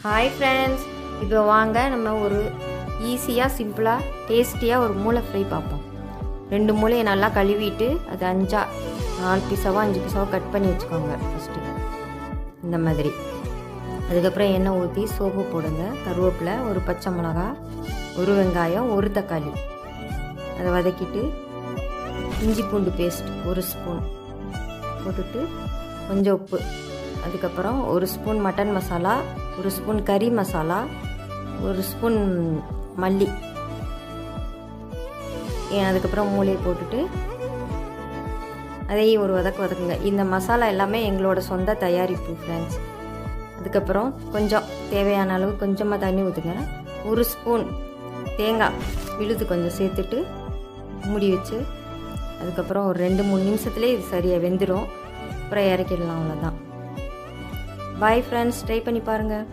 Hi friends, இப்போ வாங்க நம்ம ஒரு ஈஸியாக சிம்பிளாக டேஸ்டியாக ஒரு மூளை ஃப்ரை பார்ப்போம். 2 மூளையை நல்லா கழுவிட்டு அது 4 பீஸாவோ 5 பீஸாவோ கட் பண்ணி வச்சுக்கோங்க. ஃபஸ்ட்டு இந்த மாதிரி. அதுக்கப்புறம் எண்ணெய் ஊற்றி சோப்பு போடுங்க, கருவேப்பிலை, ஒரு பச்சை மிளகா, ஒரு வெங்காயம், ஒரு தக்காளி. அதை வதக்கிட்டு இஞ்சி பூண்டு பேஸ்ட் 1 ஸ்பூன் போட்டுட்டு கொஞ்சம் உப்பு, அதுக்கப்புறம் 1 ஸ்பூன் மட்டன் மசாலா, 1 ஸ்பூன் கறி மசாலா, 1 ஸ்பூன் மல்லி, அதுக்கப்புறம் மூளையை போட்டுட்டு அதையும் ஒரு வதக்குங்க. இந்த மசாலா எல்லாமே எங்களோட சொந்த தயாரிப்பு ஃப்ரெண்ட்ஸ். அதுக்கப்புறம் கொஞ்சம் தேவையான அளவு கொஞ்சமாக தண்ணி ஊற்றுங்க. 1 ஸ்பூன் தேங்காய் விழுது கொஞ்சம் சேர்த்துட்டு மூடி வச்சு அதுக்கப்புறம் ஒரு 2-3 நிமிஷத்துலேயே இது சரியாக வெந்துடும். அப்புறம் இறக்கிடலாம், அவ்வளோதான். பாய் ஃப்ரெண்ட்ஸ், ட்ரை பண்ணி பாருங்கள்.